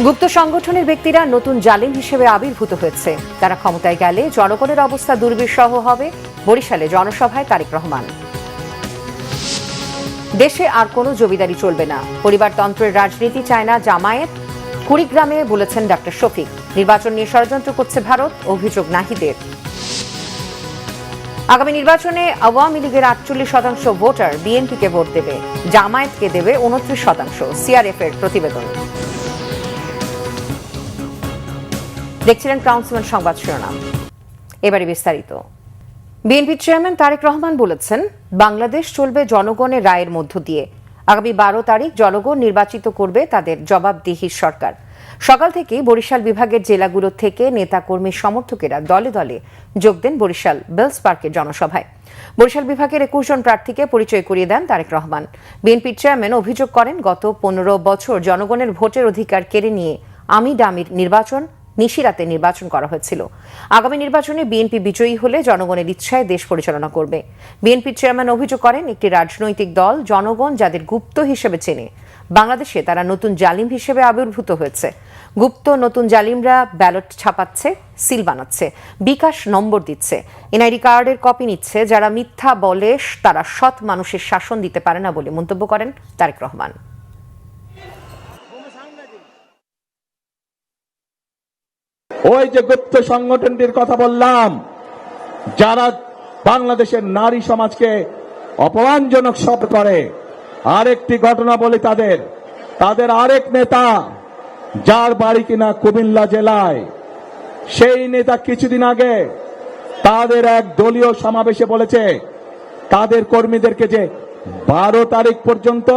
গুপ্ত সংগঠনের ব্যক্তিরা নতুন জালিম হিসেবে আবির্ভূত হয়েছে। তারা ক্ষমতায় গেলে জনগণের অবস্থা দুর্বিষহ হবে, বরিশালে জনসভায় তারেক রহমান। দেশে আর কোনো জমিদারি চলবে না, পরিবারতন্ত্রের রাজনীতি চায় না জামায়াত, কুড়িগ্রামে বলেছেন ডক্টর শফিক। নির্বাচন নিয়ে ষড়যন্ত্র করছে ভারত, অভিযোগ নাহিদের। আগামী নির্বাচনে আওয়ামী লীগের 48% ভোটার বিএনপিকে ভোট দেবে, জামায়াতকে দেবে 29%, সিআরএফ এর প্রতিবেদন। দেখছিলেন ক্রাউন্সম্যান সংবাদ শিরোনাম, এবারে বিস্তারিত। বিএনপি চেয়ারম্যান তারেক রহমান বলেছেন, বাংলাদেশ চলবে জনগণের রায়ের মধ্য দিয়ে। আগামী 12 তারিখ জনগণ নির্বাচিত করবে তাদের জবাবদিহির সরকার। সকাল থেকে বরিশাল বিভাগের জেলাগুলো থেকে নেতাকর্মী সমর্থকেরা দলে দলে যোগ দেন বরিশাল বেলস পার্কের জনসভায়। বরিশাল বিভাগের 21 জন প্রার্থীকে পরিচয় করিয়ে দেন তারেক রহমান। বিএনপির চেয়ারম্যান অভিযোগ করেন, গত 15 বছর জনগণের ভোটের অধিকার কেড়ে নিয়ে আমি ডামির নির্বাচন, নিশিরাতে নির্বাচন করা হয়েছিল। আগামী নির্বাচনে বিএনপি বিজয়ী হলে জনগণের ইচ্ছায় দেশ পরিচালনা করবে। বিএনপির চেয়ারম্যান অভিযোগ করেন, একটি রাজনৈতিক দল জনগণ যাদের গুপ্ত হিসেবে চেনে, বাংলাদেশে তারা নতুন জালিম হিসেবে আবির্ভূত হয়েছে। গুপ্ত নতুন জালিমরা ব্যালট ছাপাচ্ছে, সিল বানাচ্ছে, বিকাশ নম্বর দিচ্ছে, এনআইডি কার্ডের কপি নিচ্ছে। যারা মিথ্যা বলে তারা সৎ মানুষের শাসন দিতে পারে না বলে মন্তব্য করেন তারেক রহমান। ওই যে গুপ্ত সংগঠনটির কথা বললাম, যারা বাংলাদেশের নারী সমাজকে অপমানজনক শব্দ করে, আরেকটি ঘটনা বলি, তাদের আরেক নেতা যার বাড়ি কিনা কুমিল্লা জেলায়, সেই নেতা কিছুদিন আগে তাদের এক দলীয় সমাবেশে বলেছে তাদের কর্মীদেরকে যে 12 তারিখ পর্যন্ত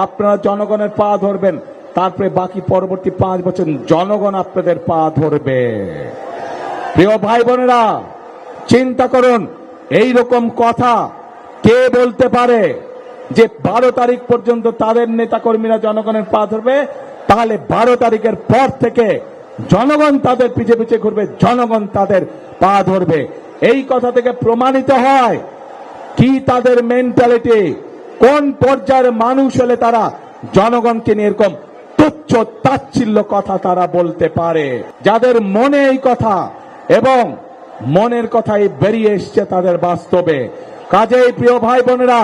আপনারা জনগণের পা ধরবেন, তারপরে বাকি পরবর্তী 5 বছর জনগণ আপনাদের পা ধরবে। প্রিয় ভাই বোনেরা, চিন্তা করুন, এই রকম কথা কে বলতে পারে যে 12 তারিখ পর্যন্ত তাদের নেতা কর্মীরা জনগণের পা ধরবে, তাহলে 12 তারিখের পর থেকে জনগণ তাদের পিছে পিছে ঘুরবে, জনগণ তাদের পা ধরবে। এই কথা থেকে প্রমাণিত হয় কি তাদের মেন্টালিটি, কোন পর্যায়ের মানুষ হলে তারা জনগণকে নিয়ে এরকম তুচ্ছ তাচ্ছিল্য কথা তারা বলতে পারে। যাদের মনে এই কথা এবং মনের কথাই বেরিয়ে এসছে তাদের বাস্তবে। কাজেই প্রিয় ভাই বোনেরা,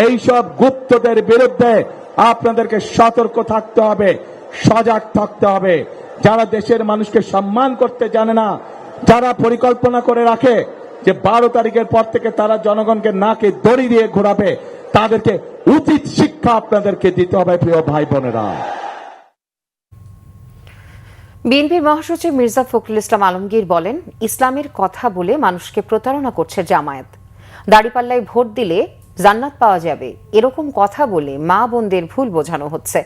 এইসব গুপ্তদের বিরুদ্ধে আপনাদেরকে সতর্ক থাকতে হবে, সজাগ থাকতে হবে। যারা দেশের মানুষকে সম্মান করতে জানে না, যারা পরিকল্পনা করে রাখে যে 12 তারিখের পর থেকে তারা জনগণকে নাকে দড়ি দিয়ে ঘোরাবে, তাদেরকে উচিত শিক্ষা আপনাদেরকে দিতে হবে প্রিয় ভাই বোনেরা। বিএনপির মহাসচিব মির্জা ফখরুল ইসলাম আলমগীর বলেন, ইসলামের কথা বলে মানুষকে প্রতারণা করছে জামায়াত। দাড়িপাল্লায় ভোট দিলে জান্নাত পাওয়া যাবে, এরকম কথা বলে মা বোনদের ভুল বোঝানো হচ্ছে।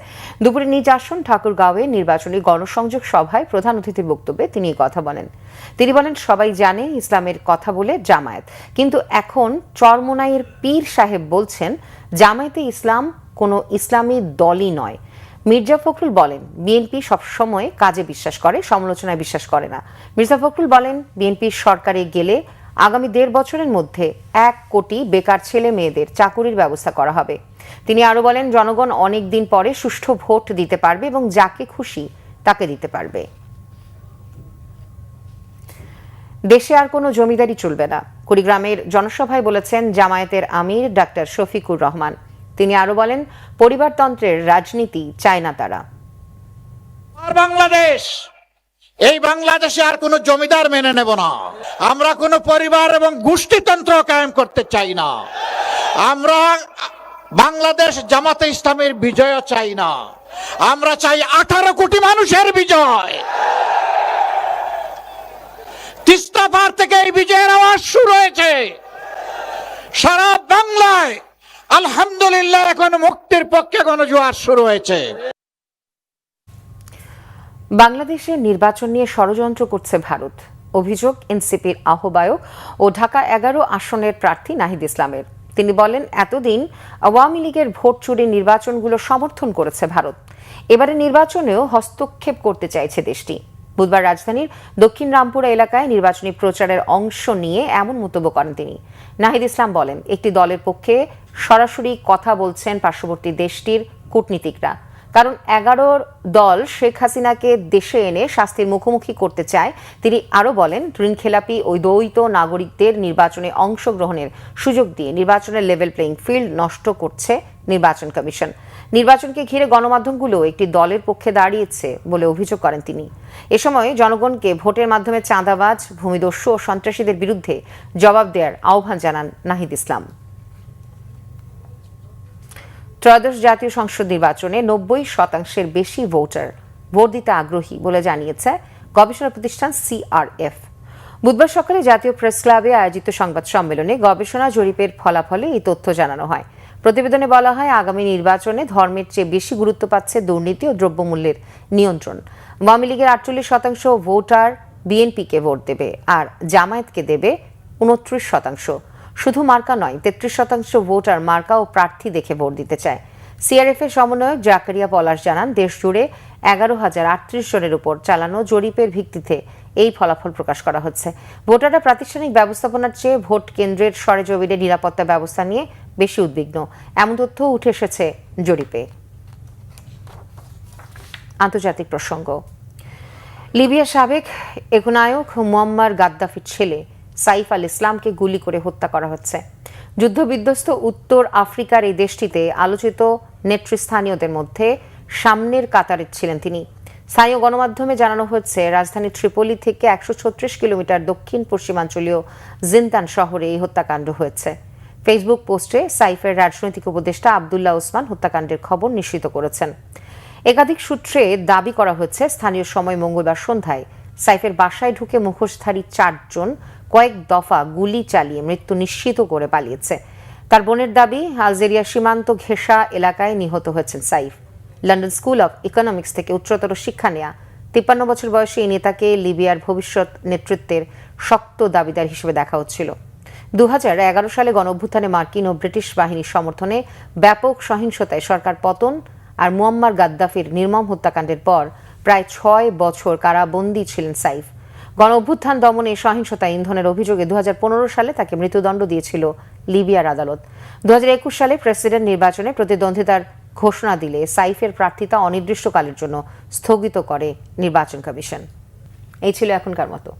দুপুরে নিজ আসন ঠাকুরগাঁওয়ে নির্বাচনী গণসংযোগ সভায় প্রধান অতিথির বক্তব্যে তিনি এই কথা বলেন। তিনি বলেন, সবাই জানে ইসলামের কথা বলে জামায়াত, কিন্তু এখন চরমোনাইয়ের পীর সাহেব বলছেন জামায়াতে ইসলাম কোনো ইসলামী দলই নয়। মির্জা ফখরুল বলেন, বিএনপি সবসময় কাজে বিশ্বাস করে, সমালোচনায় বিশ্বাস করে না। মির্জা ফখরুল বলেন, বিএনপি সরকারে গেলে আগামী 1.5 বছরের মধ্যে 1 কোটি বেকার ছেলে মেয়েদের চাকুরির ব্যবস্থা করা হবে। তিনি আরো বলেন, জনগণ অনেক দিন পরে সুষ্ঠু ভোট দিতে পারবে এবং যাকে খুশি তাকে দিতে পারবে। দেশে আর কোনো জমিদারি চলবে না, কুড়িগ্রামের জনসভায় বলেছেন জামায়াতের আমির ডক্টর শফিকুর রহমান। তিনি আরো বলেন, পরিবারতন্ত্রের রাজনীতি চায় না তারা। বাংলাদেশ, এই বাংলাদেশে আর কোন জমিদার মেনে নেব না। আমরা কোন পরিবার এবং গোষ্ঠীতন্ত্র কায়েম করতে চাই না। আমরা বাংলাদেশ জামাতে ইসলামের বিজয় চাই না, আমরা চাই 18 কোটি মানুষের বিজয়। তিস্তা পার থেকে এই বিজয়ের আওয়াজ শুরু হয়েছে। সারা বাংলায় আলহামদুলিল্লাহ এখন মুক্তির পক্ষে গণজোয়ার শুরু হয়েছে। বাংলাদেশে নির্বাচন নিয়ে ষড়যন্ত্র করছে ভারত, অভিযোগ এনসিপির আহ্বায়ক ও ঢাকা 11 আসনের প্রার্থী নাহিদ ইসলামের। তিনি বলেন, এতদিন আওয়ামী লীগের ভোট চুরি নির্বাচনগুলো সমর্থন করেছে ভারত, এবারে নির্বাচনেও হস্তক্ষেপ করতে চাইছে দেশটি। বুধবার রাজধানীর দক্ষিণ রামপুরা এলাকায় নির্বাচনী প্রচারের অংশ নিয়ে এমন মন্তব্য করেন তিনি। নাহিদ ইসলাম বলেন, একটি দলের পক্ষে সরাসরি কথা বলছেন পার্শ্ববর্তী দেশটির কূটনীতিকরা, কারণ 11 দল শেখ হাসিনাকে দেশে এনে শাস্তির মুখোমুখি করতে চায়। তিনি আরও বলেন, ঋণখেলাপি ওই দ্বৈত নাগরিকদের নির্বাচনে অংশগ্রহণের সুযোগ দিয়ে নির্বাচনের লেভেল প্লেইং ফিল্ড নষ্ট করছে নির্বাচন কমিশন। নির্বাচনকে ঘিরে গণমাধ্যমগুলো একটি দলের পক্ষে দাঁড়িয়েছে বলে অভিযোগ করেন তিনি। এ সময় জনগণকে ভোটের মাধ্যমে চাঁদাবাজ, ভূমিদস্যু ও সন্ত্রাসীদের বিরুদ্ধে জবাব দেওয়ার আহ্বান জানান নাহিদ ইসলাম। ত্রয়োদশ জাতীয় সংসদ নির্বাচনে 90% বেশি ভোটার ভোট দিতে আগ্রহী বলে জানিয়েছে গবেষণা প্রতিষ্ঠান CRF। বুধবার সকালে জাতীয় প্রেস ক্লাবে আয়োজিত সংবাদ সম্মেলনে গবেষণা জরিপের ফলাফলে এই তথ্য জানানো হয়। প্রতিবেদনে বলা হয়, আগামী নির্বাচনে ধর্মের চেয়ে বেশি গুরুত্ব পাচ্ছে দুর্নীতি ও দ্রব্যমূল্যের নিয়ন্ত্রণ। আওয়ামী লীগের 48% ভোটার বিএনপিকে ভোট দেবে, আর জামায়াতকে দেবে 29%। শুধু মার্কা নয়, 33% ভোটার মার্কা ও প্রার্থী দেখে ভোট দিতে চায়। CRF এর সমন্বয়ক জাকারিয়া পলাশ জানান, দেশ জুড়ে 11,038 জনের উপর চালানো জরিপের ভিত্তিতে এই ফলাফল প্রকাশ করা হচ্ছে। ভোটাররা প্রাতিষ্ঠানিক ব্যবস্থাপনার চেয়ে ভোট কেন্দ্রের সরেজমিনে নিরাপত্তা ব্যবস্থা নিয়ে বেশি উদ্বিগ্ন, এমন তথ্য উঠে এসেছে জরিপে। আন্তর্জাতিক প্রসঙ্গ। লিবিয়ার সাবেক একনায়ক মুয়াম্মার গাদ্দাফির ছেলে সাইফ আল ইসলামকে গুলি করে হত্যা করা হচ্ছে। যুদ্ধবিধ্বস্ত উত্তর আফ্রিকার এই দেশটিতে আলোচিত নেতৃস্থানীয়দের মধ্যে সামনের কাতারে ছিলেন তিনি। স্থানীয় গণমাধ্যমে জানানো হচ্ছে, রাজধানী ট্রিপোলি থেকে 136 কিলোমিটার দক্ষিণ পশ্চিমাঞ্চলীয় জিনতান শহরে এই হত্যাকাণ্ড হয়েছে। ফেসবুক পোস্টে সাইফের রাজনৈতিক উপদেষ্টা আবদুল্লাহ ওসমান হত্যাকাণ্ডের খবর নিশ্চিত করেছেন। একাধিক সূত্রে দাবি করা হচ্ছে, স্থানীয় সময় মঙ্গলবার সন্ধ্যায় সাইফের বাসায় ঢুকে মুখোশধারী 4 জন কয়েক দফা গুলি চালিয়ে মৃত্যু নিশ্চিত করে পালিয়েছে। তার বোনের দাবি, আলজেরিয়া সীমান্ত ঘেঁষা এলাকায় নিহত হয়েছেন Saif. London school of economics থেকে উচ্চতর শিক্ষা নেয়া 53 বছর বয়সী এই নেতাকে লিবিয়ার ভবিষ্যৎ নেতৃত্বের শক্ত দাবিদার হিসেবে দেখা হচ্ছিল। 2011 সালে গণঅভ্যুত্থানে মার্কিন ও ব্রিটিশ বাহিনীর সমর্থনে ব্যাপক সহিংসতায় সরকার পতন আর মুয়াম্মার গাদ্দাফির নির্মম হত্যাকাণ্ডের পর প্রায় 6 বছর কারাবন্দী ছিলেন সাইফ। গণঅভ্যুত্থান দমনে সহিংসতা ইন্ধনের অভিযোগে 2015 সালে তাকে মৃত্যুদণ্ড দিয়েছিল লিবিয়ার আদালত। 2021 সালে প্রেসিডেন্ট নির্বাচনে প্রতিদ্বন্দ্বিতার ঘোষণা দিলে সাইফের প্রার্থিতা অনির্দিষ্টকালের জন্য স্থগিত করে নির্বাচন কমিশন। এই ছিল এখনকার মতো।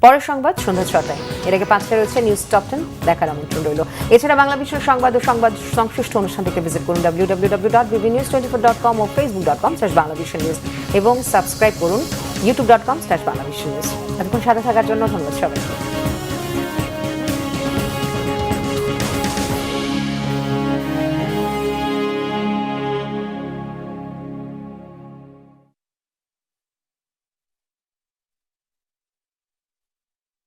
পরের সংবাদ সন্ধ্যা 6টায়। এর আগে 5টায় রয়েছে নিউজ টপ 10 দেখার আমন্ত্রণ রইল। এছাড়া বাংলা বিষয়ের সংবাদ ও সংবাদ সংশ্লিষ্ট অনুষ্ঠান থেকে ভিজিট করুন www.bbnews24.com ও facebook.com/bangladeshinews এবং সাবস্ক্রাইব করুন youtube.com/bangladeshinews। এতক্ষণ সাথে থাকার জন্য ধন্যবাদ সবাইকে।